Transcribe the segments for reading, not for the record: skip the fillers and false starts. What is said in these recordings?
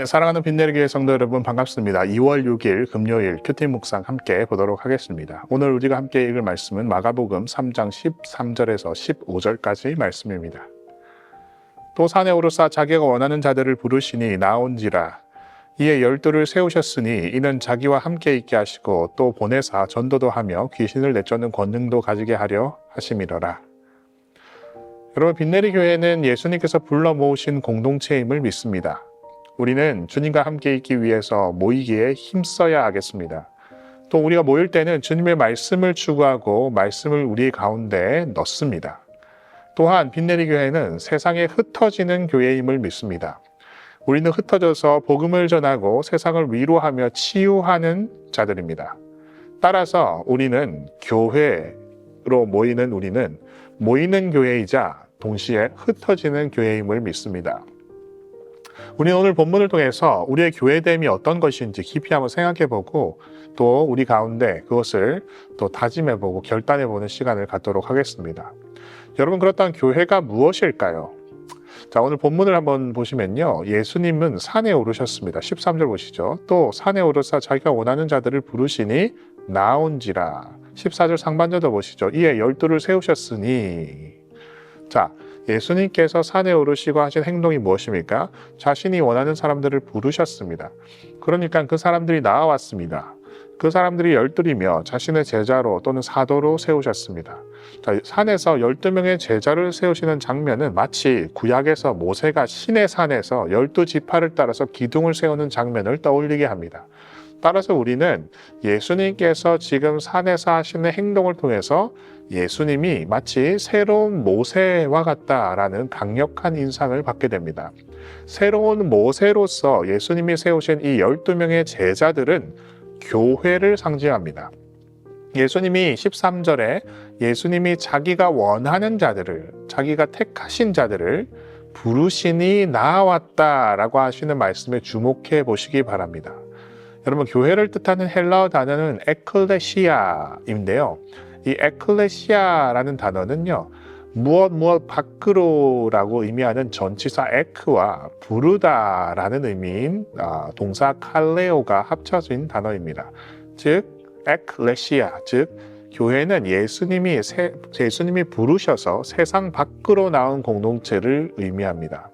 네, 사랑하는 빛내리 교회 성도 여러분 반갑습니다. 2월 6일 금요일 큐티 묵상 함께 보도록 하겠습니다. 오늘 우리가 함께 읽을 말씀은 마가복음 3장 13절에서 15절까지 말씀입니다. 또 산에 오르사 자기가 원하는 자들을 부르시니 나온지라. 이에 12를 세우셨으니 이는 자기와 함께 있게 하시고 또 보내사 전도도 하며 귀신을 내쫓는 권능도 가지게 하려 하심이러라. 여러분, 빛내리 교회는 예수님께서 불러 모으신 공동체임을 믿습니다. 우리는 주님과 함께 있기 위해서 모이기에 힘써야 하겠습니다. 또 우리가 모일 때는 주님의 말씀을 추구하고 말씀을 우리 가운데 넣습니다. 또한 빛내리 교회는 세상에 흩어지는 교회임을 믿습니다. 우리는 흩어져서 복음을 전하고 세상을 위로하며 치유하는 자들입니다. 따라서 우리는 교회로 모이는 교회이자 동시에 흩어지는 교회임을 믿습니다. 우리는 오늘 본문을 통해서 우리의 교회됨이 어떤 것인지 깊이 한번 생각해보고 또 우리 가운데 그것을 또 다짐해보고 결단해보는 시간을 갖도록 하겠습니다. 여러분, 그렇다면 교회가 무엇일까요? 자, 오늘 본문을 한번 보시면요, 예수님은 산에 오르셨습니다. 13절 보시죠. 또 산에 오르사 자기가 원하는 자들을 부르시니 나온지라. 14절 상반절도 보시죠. 이에 12를 세우셨으니. 자, 예수님께서 산에 오르시고 하신 행동이 무엇입니까? 자신이 원하는 사람들을 부르셨습니다. 그러니까 그 사람들이 나와왔습니다. 그 사람들이 12이며 자신의 제자로 또는 사도로 세우셨습니다. 자, 산에서 12명의 제자를 세우시는 장면은 마치 구약에서 모세가 시내 산에서 12지파를 따라서 기둥을 세우는 장면을 떠올리게 합니다. 따라서 우리는 예수님께서 지금 산에서 하시는 행동을 통해서 예수님이 마치 새로운 모세와 같다라는 강력한 인상을 받게 됩니다. 새로운 모세로서 예수님이 세우신 이 12명의 제자들은 교회를 상징합니다. 예수님이 13절에 예수님이 자기가 원하는 자들을, 자기가 택하신 자들을 부르시니 나아왔다라고 하시는 말씀에 주목해 보시기 바랍니다. 여러분, 교회를 뜻하는 헬라어 단어는 에클레시아인데요. 이 에클레시아라는 단어는요, 무엇 밖으로라고 의미하는 전치사 에크와 부르다라는 의미인 동사 칼레오가 합쳐진 단어입니다. 즉, 에클레시아, 즉 교회는 예수님이 부르셔서 세상 밖으로 나온 공동체를 의미합니다.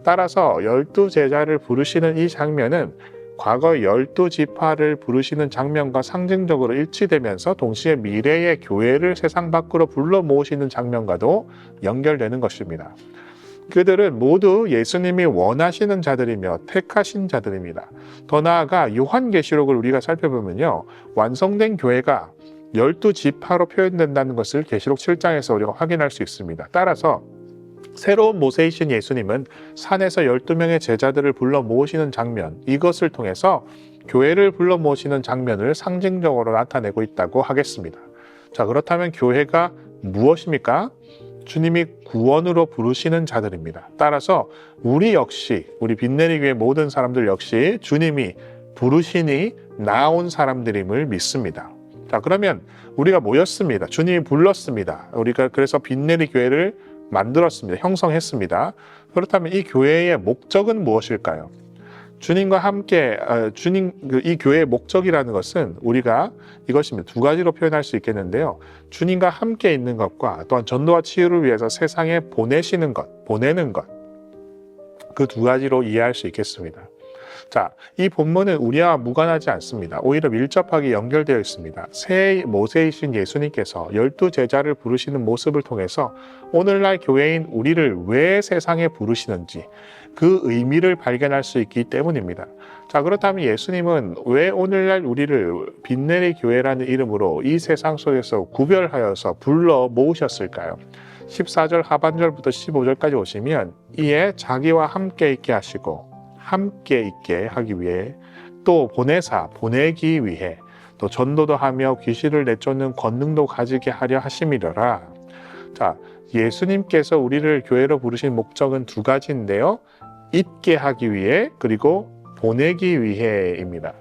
따라서 12제자를 부르시는 이 장면은 과거 12지파를 부르시는 장면과 상징적으로 일치되면서 동시에 미래의 교회를 세상 밖으로 불러 모으시는 장면과도 연결되는 것입니다. 그들은 모두 예수님이 원하시는 자들이며 택하신 자들입니다. 더 나아가 요한계시록을 우리가 살펴보면요, 완성된 교회가 12지파로 표현된다는 것을 계시록 7장에서 우리가 확인할 수 있습니다. 따라서 새로운 모세이신 예수님은 산에서 12명의 제자들을 불러 모으시는 장면, 이것을 통해서 교회를 불러 모으시는 장면을 상징적으로 나타내고 있다고 하겠습니다. 자, 그렇다면 교회가 무엇입니까? 주님이 구원으로 부르시는 자들입니다. 따라서 우리 빛내리 교회 모든 사람들 역시 주님이 부르시니 나온 사람들임을 믿습니다. 자, 그러면 우리가 모였습니다. 주님이 불렀습니다. 우리가 그래서 빛내리 교회를 만들었습니다. 형성했습니다. 그렇다면 이 교회의 목적은 무엇일까요? 주님과 함께 이 교회의 목적이라는 것은 우리가 이것입니다. 두 가지로 표현할 수 있겠는데요. 주님과 함께 있는 것과 또한 전도와 치유를 위해서 세상에 보내는 것, 그 두 가지로 이해할 수 있겠습니다. 자, 이 본문은 우리와 무관하지 않습니다. 오히려 밀접하게 연결되어 있습니다. 새 모세이신 예수님께서 12제자를 부르시는 모습을 통해서 오늘날 교회인 우리를 왜 세상에 부르시는지 그 의미를 발견할 수 있기 때문입니다. 자, 그렇다면 예수님은 왜 오늘날 우리를 빛내리 교회라는 이름으로 이 세상 속에서 구별하여서 불러 모으셨을까요? 14절 하반절부터 15절까지 오시면 이에 자기와 함께 있게 하시고 함께 있게 하기 위해 또 보내기 위해 또 전도도 하며 귀신을 내쫓는 권능도 가지게 하려 하심이러라. 자, 예수님께서 우리를 교회로 부르신 목적은 두 가지인데요. 있게 하기 위해 그리고 보내기 위해입니다.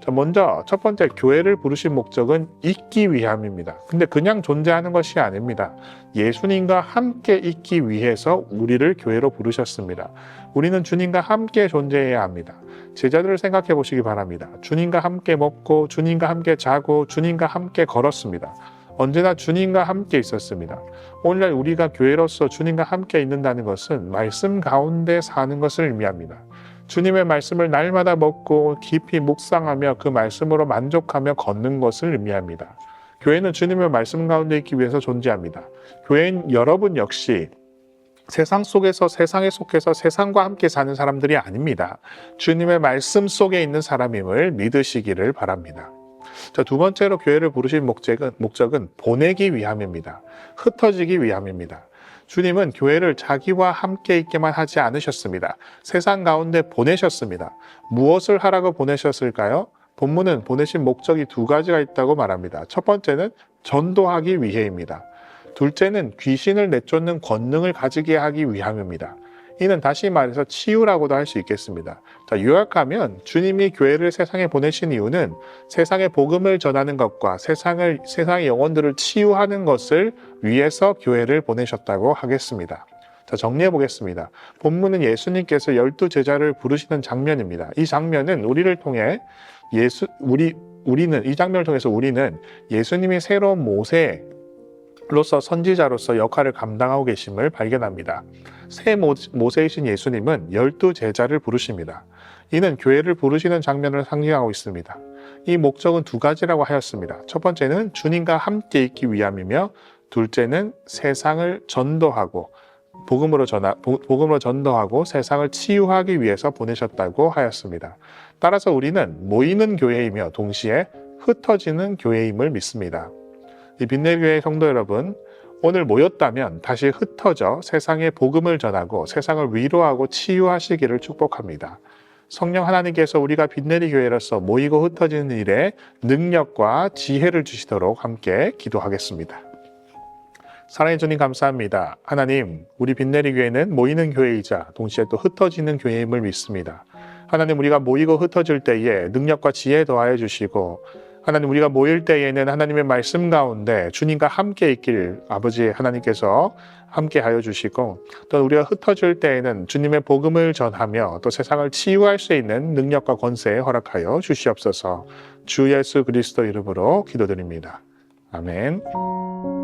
자, 먼저 첫 번째 교회를 부르신 목적은 있기 위함입니다. 근데 그냥 존재하는 것이 아닙니다. 예수님과 함께 있기 위해서 우리를 교회로 부르셨습니다. 우리는 주님과 함께 존재해야 합니다. 제자들을 생각해 보시기 바랍니다. 주님과 함께 먹고 주님과 함께 자고 주님과 함께 걸었습니다. 언제나 주님과 함께 있었습니다. 오늘날 우리가 교회로서 주님과 함께 있는다는 것은 말씀 가운데 사는 것을 의미합니다. 주님의 말씀을 날마다 먹고 깊이 묵상하며 그 말씀으로 만족하며 걷는 것을 의미합니다. 교회는 주님의 말씀 가운데 있기 위해서 존재합니다. 교회인 여러분 역시 세상 속에서 세상에 속해서 세상과 함께 사는 사람들이 아닙니다. 주님의 말씀 속에 있는 사람임을 믿으시기를 바랍니다. 자, 두 번째로 교회를 부르신 목적은 보내기 위함입니다. 흩어지기 위함입니다. 주님은 교회를 자기와 함께 있게만 하지 않으셨습니다. 세상 가운데 보내셨습니다. 무엇을 하라고 보내셨을까요? 본문은 보내신 목적이 두 가지가 있다고 말합니다. 첫 번째는 전도하기 위해입니다. 둘째는 귀신을 내쫓는 권능을 가지게 하기 위함입니다. 이는 다시 말해서 치유라고도 할 수 있겠습니다. 자, 요약하면 주님이 교회를 세상에 보내신 이유는 세상에 복음을 전하는 것과 세상의 영혼들을 치유하는 것을 위해서 교회를 보내셨다고 하겠습니다. 자, 정리해 보겠습니다. 본문은 예수님께서 12제자를 부르시는 장면입니다. 이 장면은 우리를 통해 이 장면을 통해서 우리는 예수님이 새로운 모세로서 선지자로서 역할을 감당하고 계심을 발견합니다. 새 모세이신 예수님은 12제자를 부르십니다. 이는 교회를 부르시는 장면을 상징하고 있습니다. 이 목적은 두 가지라고 하였습니다. 첫 번째는 주님과 함께 있기 위함이며 둘째는 세상을 전도하고 복음으로 전도하고 세상을 치유하기 위해서 보내셨다고 하였습니다. 따라서 우리는 모이는 교회이며 동시에 흩어지는 교회임을 믿습니다. 이 빈내교회 성도 여러분, 오늘 모였다면 다시 흩어져 세상에 복음을 전하고 세상을 위로하고 치유하시기를 축복합니다. 성령 하나님께서 우리가 빈내리 교회로서 모이고 흩어지는 일에 능력과 지혜를 주시도록 함께 기도하겠습니다. 사랑해 주님 감사합니다. 하나님, 우리 빈내리 교회는 모이는 교회이자 동시에 또 흩어지는 교회임을 믿습니다. 하나님, 우리가 모이고 흩어질 때에 능력과 지혜 더하여 주시고 하나님, 우리가 모일 때에는 하나님의 말씀 가운데 주님과 함께 있길 아버지 하나님께서 함께 하여 주시고 또 우리가 흩어질 때에는 주님의 복음을 전하며 또 세상을 치유할 수 있는 능력과 권세 허락하여 주시옵소서. 주 예수 그리스도 이름으로 기도드립니다. 아멘.